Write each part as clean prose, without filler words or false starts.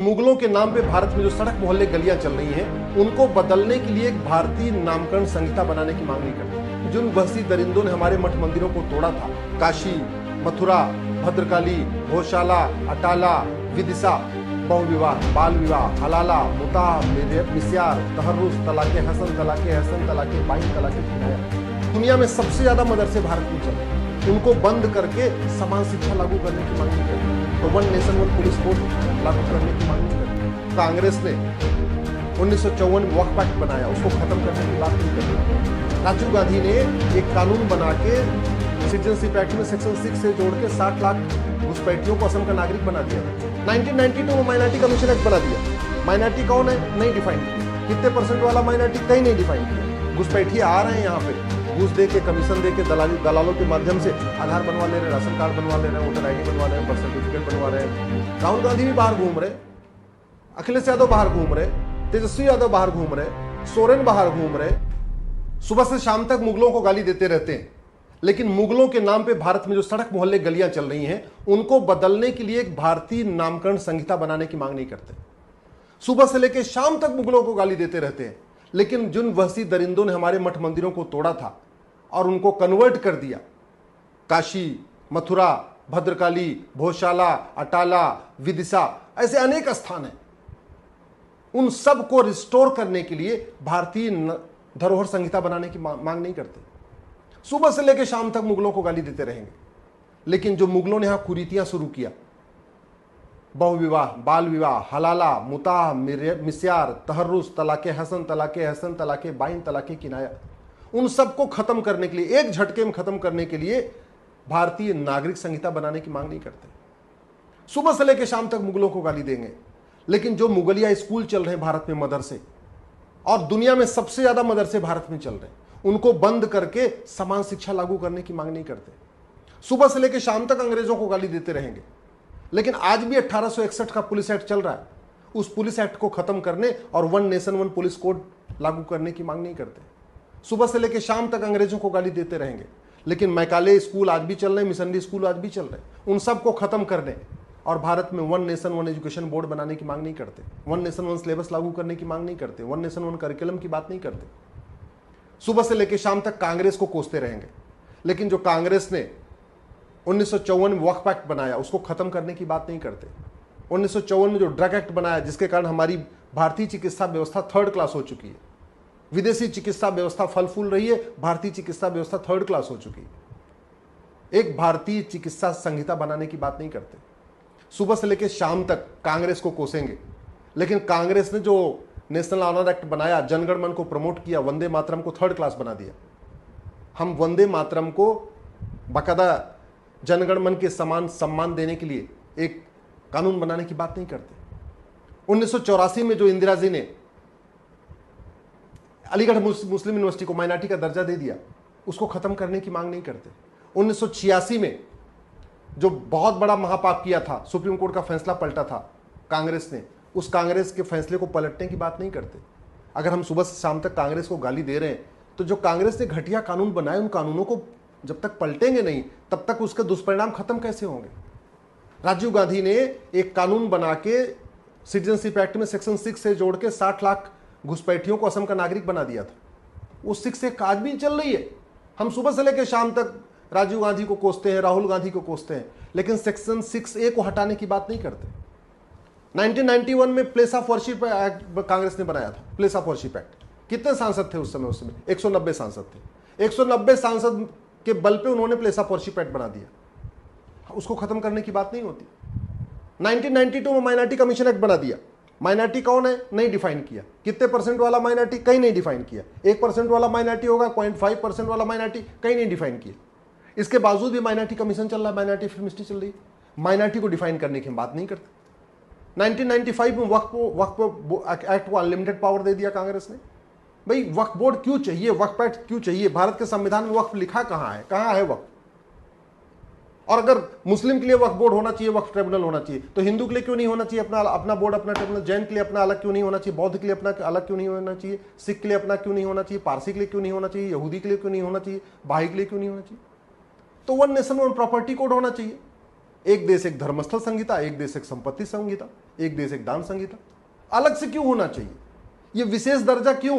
मुगलों के नाम पे भारत में जो सड़क मोहल्ले गलियां चल रही हैं, उनको बदलने के लिए एक भारतीय नामकरण संहिता बनाने की मांग नहीं करते। जिन वहशी दरिंदों ने हमारे मठ मंदिरों को तोड़ा था, काशी, मथुरा, भद्रकाली, गौशाला, अटाला, विदिशा, बहुविवाह, बाल विवाह, हलाला, मुताह, मिस्यार, तहर्रुस, तलाके हसन, तलाके बाइन, तलाके किनाया, दुनिया में सबसे ज्यादा मदरसे भारत में चल रहे हैं। उनको बंद करके समान शिक्षा लागू करने की मांग नहीं करते। तो one nation one police code लागू करने की मांग नहीं करते। कांग्रेस ने 1954 में वक्फ एक्ट बनाया, उसको खत्म करने की बात नहीं करती। राजीव गांधी ने एक कानून बना के सिटीजनशिप एक्ट में सेक्शन 6 से जोड़ के 60 लाख घुसपैठियों को असम का नागरिक बना दिया। 1992 में माइनॉरिटी कमीशन एक्ट बना दिया। माइनॉरिटी कौन है, नहीं डिफाइन किया। कितने परसेंट वाला माइनॉरिटी, कहीं नहीं डिफाइन किया। घुसपैठिए आ रहे हैं यहाँ पे, घूस दे के, कमीशन दे के, दलालों के माध्यम से आधार बनवा ले रहे हैं, राशन कार्ड बनवा ले रहे हैं, वोटर आईडी बनवा रहे हैं, बर्थ सर्टिफिकेट बनवा रहे हैं। राहुल गांधी भी बाहर घूम रहे, अखिलेश यादव बाहर घूम रहे, तेजस्वी यादव बाहर घूम रहे, सोरेन बाहर घूम रहे, सुबह से शाम तक मुगलों को गाली देते रहते हैं। लेकिन मुगलों के नाम पे भारत में जो सड़क मोहल्ले गलियां चल रही हैं, उनको बदलने के लिए एक भारतीय नामकरण संहिता बनाने की मांग नहीं करते। सुबह से लेकर शाम तक मुगलों को गाली देते रहते हैं। लेकिन जिन वहशी दरिंदों ने हमारे मठ मंदिरों को तोड़ा था और उनको कन्वर्ट कर दिया, काशी, मथुरा, भद्रकाली, भोशाला, अटाला, विदिशा, ऐसे अनेक स्थान हैं, उन सब को रिस्टोर करने के लिए भारतीय धरोहर संहिता बनाने की मांग नहीं करते। सुबह से लेकर शाम तक मुगलों को गाली देते रहेंगे। लेकिन जो मुगलों ने यहां कुरीतियां शुरू किया, बहुविवाह, बाल विवाह, हलाला, मुताह, मिस्यार, तहर्रुस, तलाके हसन, तलाके बाइन, तलाके किनाया, उन सबको खत्म करने के लिए, एक झटके में खत्म करने के लिए भारतीय नागरिक संहिता बनाने की मांग नहीं करते। सुबह से लेकर शाम तक मुगलों को गाली देंगे। लेकिन जो मुगलिया स्कूल चल रहे हैं भारत में, मदरसे, और दुनिया में सबसे ज्यादा मदरसे भारत में चल रहे हैं, उनको बंद करके समान शिक्षा लागू करने की मांग नहीं करते। सुबह से लेकर शाम तक अंग्रेजों को गाली देते रहेंगे। लेकिन आज भी 1861 का पुलिस एक्ट चल रहा है, उस पुलिस एक्ट को खत्म करने और one nation one police code लागू करने की मांग नहीं करते। सुबह से लेकर शाम तक अंग्रेजों को गाली देते रहेंगे। लेकिन मैकाले स्कूल आज भी चल रहे हैं, मिशनरी स्कूल आज भी चल रहे हैं, उन सबको खत्म करने और भारत में one nation one education board बनाने की मांग नहीं करते। वन नेशन वन सिलेबस लागू करने की मांग नहीं करते। वन नेशन वन करिकुलम की बात नहीं करते। सुबह से लेकर शाम तक कांग्रेस को कोसते रहेंगे। लेकिन जो कांग्रेस ने 1954 में वक्फ एक्ट बनाया, उसको खत्म करने की बात नहीं करते। 1954 में जो ड्रग एक्ट बनाया, जिसके कारण हमारी भारतीय चिकित्सा व्यवस्था थर्ड क्लास हो चुकी है, विदेशी चिकित्सा व्यवस्था फल फूल रही है, भारतीय चिकित्सा व्यवस्था थर्ड क्लास हो चुकी है। एक भारतीय चिकित्सा संहिता बनाने की बात नहीं करते। सुबह से लेकर शाम तक कांग्रेस को कोसेंगे। लेकिन कांग्रेस ने जो नेशनल ऑनर एक्ट बनाया, जनगण मन को प्रमोट किया, वंदे मातरम को थर्ड क्लास बना दिया। हम वंदे मातरम को बाकायदा जनगण मन के समान सम्मान देने के लिए एक कानून बनाने की बात नहीं करते। 1984 में जो इंदिरा जी ने अलीगढ़ मुस्लिम यूनिवर्सिटी को माइनॉरिटी का दर्जा दे दिया, उसको खत्म करने की मांग नहीं करते। 1986 में जो बहुत बड़ा महापाप किया था, सुप्रीम कोर्ट का फैसला पलटा था कांग्रेस ने, उस कांग्रेस के फैसले को पलटने की बात नहीं करते। अगर हम सुबह से शाम तक कांग्रेस को गाली दे रहे हैं, तो जो कांग्रेस ने घटिया कानून बनाए, उन कानूनों को जब तक पलटेंगे नहीं, तब तक उसके दुष्परिणाम खत्म कैसे होंगे। राजीव गांधी ने एक कानून बना के सिटीजनशिप एक्ट में सेक्शन 6 से जोड़ के 60 लाख घुसपैठियों को असम का नागरिक बना दिया था। वो 6 एक आज भी चल रही है। हम सुबह से लेकर शाम तक राजीव गांधी को कोसते हैं, राहुल गांधी को कोसते हैं, लेकिन सेक्शन 6A को हटाने की बात नहीं करते। 1991 में place of worship act Congress ने बनाया था। प्लेस ऑफ वर्शिप एक्ट, कितने सांसद थे उस समय? 190 सांसद थे। 190 सांसद के बल पे उन्होंने प्लेस ऑफ वर्शिप एक्ट बना दिया। उसको खत्म करने की बात नहीं होती। 1992 में माइनॉरिटी कमीशन एक्ट बना दिया। माइनॉरिटी कौन है, नहीं डिफाइन किया। कितने परसेंट वाला माइनॉरिटी, कहीं नहीं डिफाइन किया। 1% वाला माइनॉरिटी होगा, 0.5% वाला माइनॉरिटी, कहीं नहीं डिफाइन किया। इसके बावजूद भी माइनॉरिटी कमीशन चल रहा है, माइनॉरिटी फिल्म हिस्ट्री चल रही है। माइनॉरिटी को डिफाइन करने की हम बात नहीं करते। 1995 में वक्फ एक्ट को अनलिमिटेड पावर दे दिया कांग्रेस ने। भाई वक्फ बोर्ड क्यों चाहिए, वक्फ एक्ट क्यों चाहिए? भारत के संविधान में वक्फ लिखा कहां है, कहां है वक्फ? और अगर मुस्लिम के लिए वक्फ बोर्ड होना चाहिए, वक्फ ट्रिब्यूनल होना चाहिए, तो हिंदू के लिए क्यों नहीं होना चाहिए अपना बोर्ड, अपना ट्रिब्यूनल? जैन के लिए अपना अलग क्यों नहीं होना चाहिए? बौद्ध के लिए अपना अलग क्यों नहीं होना चाहिए? सिख के लिए अपना क्यों नहीं होना चाहिए? पारसी के लिए क्यों नहीं होना चाहिए? यहूदी के लिए क्यों नहीं होना चाहिए? भाई के लिए क्यों नहीं होना चाहिए? तो one nation one property code होना चाहिए। एक देश एक धर्मस्थल संहिता, एक देश एक संपत्ति संहिता, एक देश एक दान संहिता। अलग से क्यों होना चाहिए? ये विशेष दर्जा क्यों?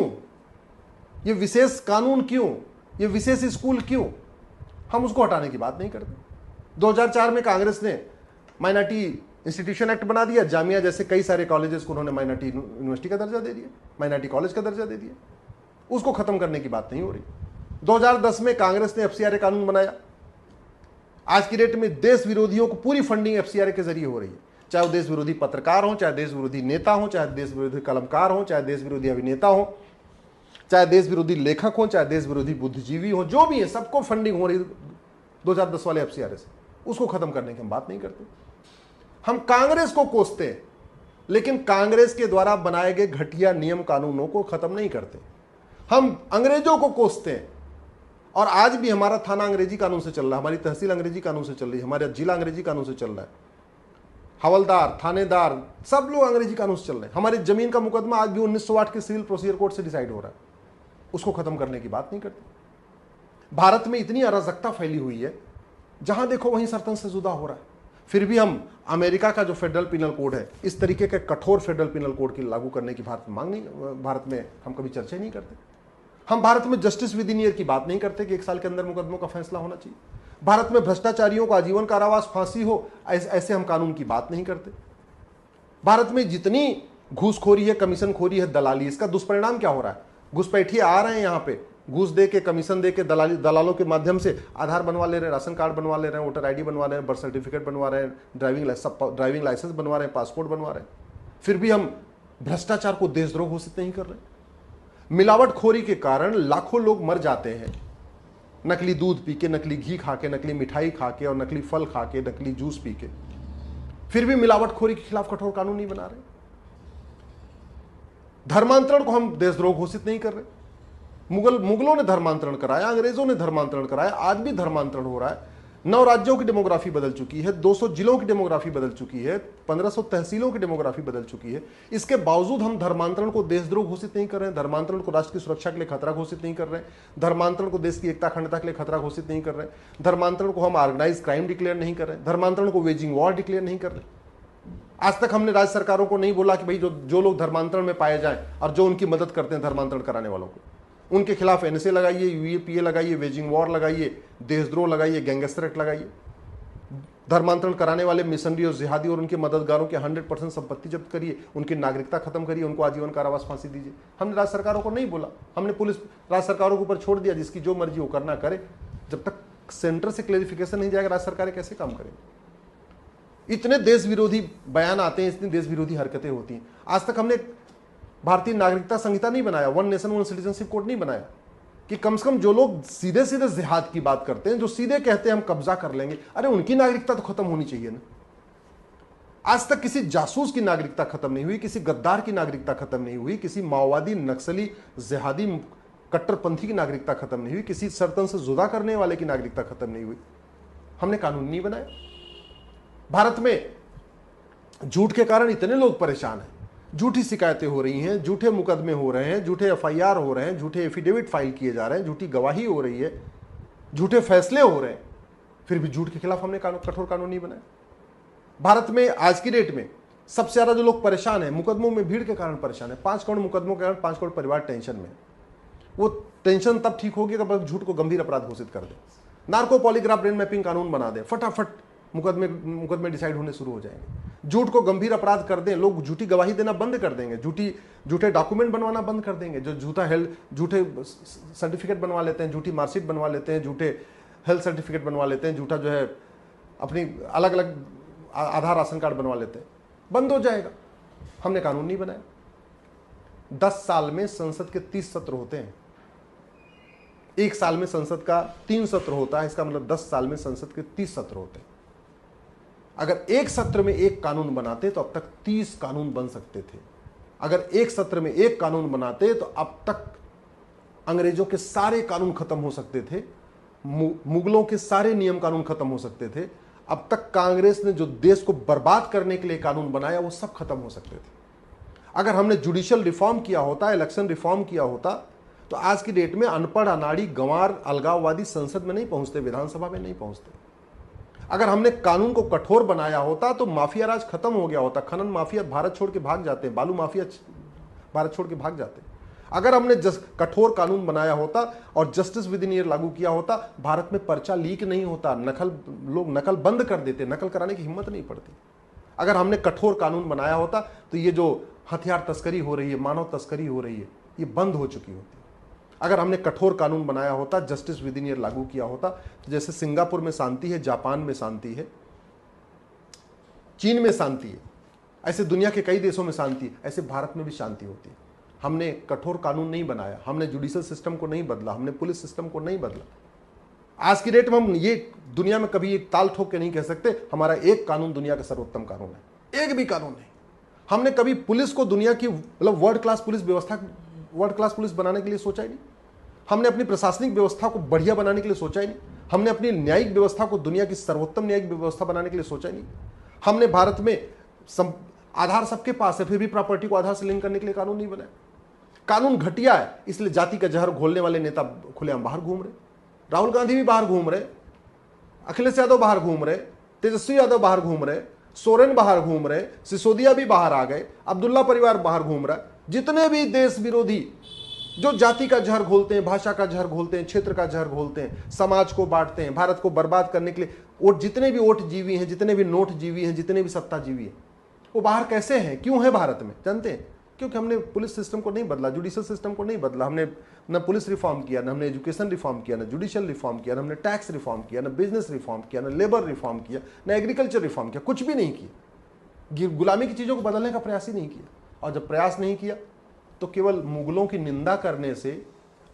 ये विशेष कानून क्यों? ये विशेष स्कूल क्यों? हम उसको हटाने की बात नहीं करते। 2004 में कांग्रेस ने माइनॉरिटी इंस्टीट्यूशन एक्ट बना दिया, जामिया जैसे कई सारे कॉलेजेस को उन्होंने माइनॉरिटी यूनिवर्सिटी का दर्जा दे दिया, माइनॉरिटी कॉलेज का दर्जा दे दिया। उसको खत्म करने की बात नहीं हो रही। 2010 में कांग्रेस ने एफसीआरए कानून बनाया। आज की डेट में देश विरोधियों को पूरी फंडिंग एफसीआरए के जरिए हो रही है, चाहे वो देश विरोधी पत्रकार हो, चाहे देश विरोधी नेता हो, चाहे देश विरोधी कलमकार हो, चाहे देश विरोधी अभिनेता हो, चाहे देश विरोधी लेखक हो, चाहे देश विरोधी बुद्धिजीवी हो, जो भी है सबको फंडिंग हो रही 2010 वाले एफसीआरए से। उसको खत्म करने की हम बात नहीं करते। हम कांग्रेस को कोसते हैं, लेकिन कांग्रेस के द्वारा बनाए गए घटिया नियम कानूनों को खत्म नहीं करते। हम अंग्रेजों को कोसते हैं, और आज भी हमारा थाना अंग्रेजी कानून से चल रहा है, हमारी तहसील अंग्रेजी कानून से चल रही है, हमारा जिला अंग्रेजी कानून से चल रहा है, हवलदार, थानेदार, सब लोग अंग्रेजी कानून से चल रहे हैं। हमारी जमीन का मुकदमा आज भी 1908 के सिविल प्रोसीजर कोड से डिसाइड हो रहा है। उसको खत्म करने की बात नहीं करते। भारत में इतनी अराजकता फैली हुई है, जहां देखो वहीं सरतन से जुदा हो रहा है। फिर भी हम अमेरिका का जो फेडरल पिनल कोड है, इस तरीके के कठोर फेडरल पिनल कोड की लागू करने की भारत में मांग नहीं, भारत में हम कभी चर्चा नहीं करते। हम भारत में जस्टिस विद इन ईयर की बात नहीं करते कि 1 साल के अंदर मुकदमों का फैसला होना चाहिए। भारत में भ्रष्टाचारियों को आजीवन कारावास, फांसी हो, ऐसे हम कानून की बात नहीं करते। भारत में जितनी घूसखोरी है, कमीशन खोरी है, दलाली, इसका दुष्परिणाम क्या हो रहा है? घुसपैठिए आ रहे हैं यहाँ पे, घूस दे के, कमीशन दे के, दलालों के माध्यम से आधार बनवा ले रहे हैं, राशन कार्ड बनवा ले रहे हैं, वोटर आईडी बनवा रहे हैं, बर्थ सर्टिफिकेट बनवा रहे हैं, ड्राइविंग लाइसेंस बनवा रहे हैं, पासपोर्ट बनवा रहे हैं। फिर भी हम भ्रष्टाचार को देशद्रोह घोषित नहीं कर रहे। मिलावटखोरी के कारण लाखों लोग मर जाते हैं, नकली दूध पी के, नकली घी खा के, नकली मिठाई खा के, और नकली फल खा के, नकली जूस पी के। फिर भी मिलावटखोरी के खिलाफ कठोर कानून नहीं बना रहे। धर्मांतरण को हम देशद्रोह घोषित नहीं कर रहे। मुगलों ने धर्मांतरण कराया, अंग्रेजों ने धर्मांतरण कराया, आज भी धर्मांतरण हो रहा है। 9 राज्यों की डेमोग्राफी बदल चुकी है, 200 जिलों की डेमोग्राफी बदल चुकी है, 1500 तहसीलों की डेमोग्राफी बदल चुकी है। इसके बावजूद हम धर्मांतरण को देशद्रोह घोषित नहीं कर रहे हैं, धर्मांतरण को राष्ट्र की सुरक्षा के लिए खतरा घोषित नहीं कर रहे हैं, धर्मांतरण को देश की एकता अखंडता के लिए खतरा घोषित नहीं कर रहे हैं, धर्मांतरण को हम ऑर्गेनाइज क्राइम डिक्लेयर नहीं कर रहे हैं, धर्मांतरण को वेजिंग वॉर डिक्लेयर नहीं कर रहे। आज तक हमने राज्य सरकारों को नहीं बोला कि भाई जो लोग धर्मांतरण में पाए जाएं और जो उनकी मदद करते हैं धर्मांतरण कराने वालों को, उनके खिलाफ एनएसए लगाइए, यूएपीए लगाइए, वेजिंग वॉर लगाइए, देशद्रोह लगाइए, गैंगस्टर एक्ट लगाइए। धर्मांतरण कराने वाले मिशनरी और जिहादी और उनके मददगारों के 100% संपत्ति जब्त करिए, उनकी नागरिकता खत्म करिए, उनको आजीवन कारावास फांसी दीजिए। हमने राज्य सरकारों को नहीं बोला, हमने पुलिस राज्य सरकारों के ऊपर छोड़ दिया, जिसकी जो मर्जी वो करना करे। जब तक सेंटर से क्लेरिफिकेशन नहीं जाएगा, राज्य सरकारें कैसे काम करेंगी? इतने देश विरोधी बयान आते हैं, इतनी देश विरोधी हरकतें होती हैं। आज तक हमने भारतीय नागरिकता संहिता नहीं बनाया, 1 नेशन 1 सिटीजनशिप कोड नहीं बनाया, कि कम से कम जो लोग सीधे सीधे जिहाद की बात करते हैं, जो सीधे कहते हैं हम कब्जा कर लेंगे, अरे उनकी नागरिकता तो खत्म होनी चाहिए ना। आज तक किसी जासूस की नागरिकता खत्म नहीं हुई, किसी गद्दार की नागरिकता खत्म नहीं हुई, किसी माओवादी, नक्सली, जिहादी, कट्टरपंथी की नागरिकता खत्म नहीं हुई, किसी सरतन से जुदा करने वाले की नागरिकता खत्म नहीं हुई। हमने कानून नहीं बनाया। भारत में झूठ के कारण इतने लोग परेशान हैं, झूठी शिकायतें हो रही हैं, झूठे मुकदमे हो रहे हैं, झूठे एफआईआर हो रहे हैं, झूठे एफिडेविट फाइल किए जा रहे हैं, झूठी गवाही हो रही है, झूठे फैसले हो रहे हैं, फिर भी झूठ के खिलाफ हमने कठोर कानून नहीं बनाया। भारत में आज की डेट में सबसे ज्यादा जो लोग परेशान हैं, मुकदमों में भीड़ के कारण परेशान है, 5 करोड़ मुकदमों के कारण 5 करोड़ परिवार टेंशन में। वो टेंशन तब ठीक होगी जब झूठ को गंभीर अपराध घोषित कर दे, नार्को पॉलीग्राफ ब्रेन मैपिंग कानून बना दे, फटाफट मुकदमे डिसाइड होने शुरू हो जाएंगे। झूठ को गंभीर अपराध कर दें, लोग झूठी गवाही देना बंद कर देंगे, झूठे डॉक्यूमेंट बनवाना बंद कर देंगे। जो झूठे सर्टिफिकेट बनवा लेते हैं, झूठी मार्कशीट बनवा लेते हैं, झूठे हेल्थ सर्टिफिकेट बनवा लेते हैं, झूठा जो है अपनी अलग अलग आधार राशन कार्ड बनवा लेते हैं, बंद हो जाएगा। हमने कानून नहीं बनाया। 10 साल में संसद के 30 सत्र होते हैं, 1 साल में संसद का 3 सत्र होता है, इसका मतलब 10 साल में संसद के 30 सत्र होते हैं। अगर एक सत्र में एक कानून बनाते तो अब तक 30 कानून बन सकते थे। अगर एक सत्र में एक कानून बनाते तो अब तक अंग्रेजों के सारे कानून खत्म हो सकते थे, मुगलों के सारे नियम कानून खत्म हो सकते थे। अब तक कांग्रेस ने जो देश को बर्बाद करने के लिए कानून बनाया वो सब खत्म हो सकते थे। अगर हमने जुडिशियल रिफॉर्म किया होता, इलेक्शन रिफॉर्म किया होता, तो आज की डेट में अनपढ़, अनाड़ी, गंवार, अलगाववादी संसद में नहीं पहुंचते, विधानसभा में नहीं पहुंचते। अगर हमने कानून को कठोर बनाया होता तो माफिया राज खत्म हो गया होता। खनन माफिया भारत छोड़ के भाग जाते हैं, बालू माफिया भारत छोड़ के भाग जाते हैं। अगर हमने कठोर कानून बनाया होता और जस्टिस विद इन ईयर लागू किया होता, भारत में पर्चा लीक नहीं होता, लोग नकल बंद कर देते, नकल कराने की हिम्मत नहीं पड़ती। अगर हमने कठोर कानून बनाया होता तो ये जो हथियार तस्करी हो रही है, मानव तस्करी हो रही है, ये बंद हो चुकी होती। अगर हमने कठोर कानून बनाया होता, जस्टिस विद इन ईयर लागू किया होता, तो जैसे सिंगापुर में शांति है, जापान में शांति है, चीन में शांति है, ऐसे दुनिया के कई देशों में शांति है, ऐसे भारत में भी शांति होती है। हमने कठोर कानून नहीं बनाया, हमने जुडिशल सिस्टम को नहीं बदला, हमने पुलिस सिस्टम को नहीं बदला। आज की डेट में हम ये दुनिया में कभी एक ताल ठोक के नहीं कह सकते हमारा एक कानून दुनिया का सर्वोत्तम कानून है, एक भी कानून नहीं। हमने कभी पुलिस को दुनिया की मतलब वर्ल्ड क्लास पुलिस व्यवस्था, वर्ल्ड क्लास पुलिस बनाने के लिए सोचा ही नहीं। हमने अपनी प्रशासनिक व्यवस्था को बढ़िया बनाने के लिए सोचा ही नहीं। हमने अपनी न्यायिक व्यवस्था को दुनिया की सर्वोत्तम न्यायिक व्यवस्था बनाने के लिए सोचा ही नहीं। हमने भारत में आधार सबके पास है, फिर भी प्रॉपर्टी को आधार से लिंक करने के लिए कानून नहीं बनाया। कानून घटिया है, इसलिए जाति का जहर घोलने वाले नेता खुलेआम बाहर घूम रहे। राहुल गांधी भी बाहर घूम रहे, अखिलेश यादव बाहर घूम रहे, तेजस्वी यादव बाहर घूम रहे, सोरेन बाहर घूम रहे, सिसोदिया भी बाहर आ गए, अब्दुल्ला परिवार बाहर घूम रहा है। जितने भी देश विरोधी जो जाति का जहर घोलते हैं, भाषा का जहर घोलते हैं, क्षेत्र का जहर घोलते हैं, समाज को बांटते हैं, भारत को बर्बाद करने के लिए और जितने भी ओट जीवी हैं, जितने भी नोट जीवी हैं, जितने भी सत्ता जीवी हैं, वो बाहर कैसे हैं, क्यों है भारत में, जानते हैं? क्योंकि हमने पुलिस सिस्टम को नहीं बदला, जुडिशल सिस्टम को नहीं बदला। हमने न पुलिस रिफॉर्म किया, न हमने एजुकेशन रिफॉर्म किया, न जुडिशल रिफॉर्म किया, न हमने टैक्स रिफॉर्म किया, न बिजनेस रिफॉर्म किया, न लेबर रिफॉर्म किया, न एग्रीकल्चर रिफॉर्म किया, कुछ भी नहीं किया। गुलामी की चीज़ों को बदलने का प्रयास ही नहीं किया। और जब प्रयास नहीं किया तो केवल मुगलों की निंदा करने से,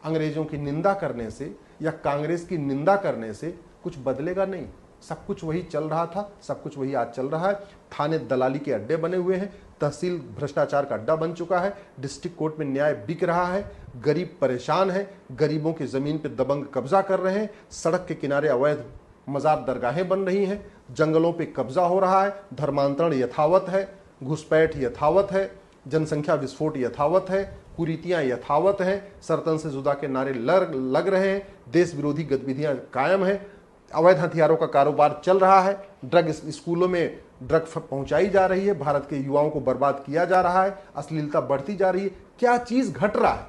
अंग्रेजों की निंदा करने से या कांग्रेस की निंदा करने से कुछ बदलेगा नहीं। सब कुछ वही चल रहा था, सब कुछ वही आज चल रहा है। थाने दलाली के अड्डे बने हुए हैं, तहसील भ्रष्टाचार का अड्डा बन चुका है, डिस्ट्रिक्ट कोर्ट में न्याय बिक रहा है, गरीब परेशान है, गरीबों की जमीन पर दबंग कब्जा कर रहे हैं, सड़क के किनारे अवैध मजार दरगाहें बन रही हैं, जंगलों पे कब्जा हो रहा है, धर्मांतरण यथावत है, घुसपैठ यथावत है, जनसंख्या विस्फोट यथावत है, कुरीतियां यथावत हैं, सरतन से जुदा के नारे लग रहे हैं, देश विरोधी गतिविधियां कायम हैं, अवैध हथियारों का कारोबार चल रहा है, ड्रग स्कूलों में ड्रग पहुंचाई जा रही है, भारत के युवाओं को बर्बाद किया जा रहा है, अश्लीलता बढ़ती जा रही है। क्या चीज घट रहा है?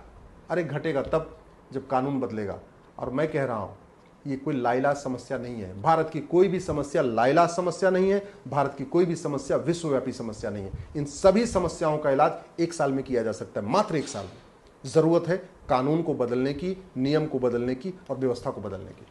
अरे घटेगा तब जब कानून बदलेगा। और मैं कह रहा हूं ये कोई लाइलाज समस्या नहीं है। भारत की कोई भी समस्या लाइलाज समस्या नहीं है, भारत की कोई भी समस्या विश्वव्यापी समस्या नहीं है। इन सभी समस्याओं का इलाज 1 साल में किया जा सकता है, मात्र 1 साल में। जरूरत है कानून को बदलने की, नियम को बदलने की और व्यवस्था को बदलने की।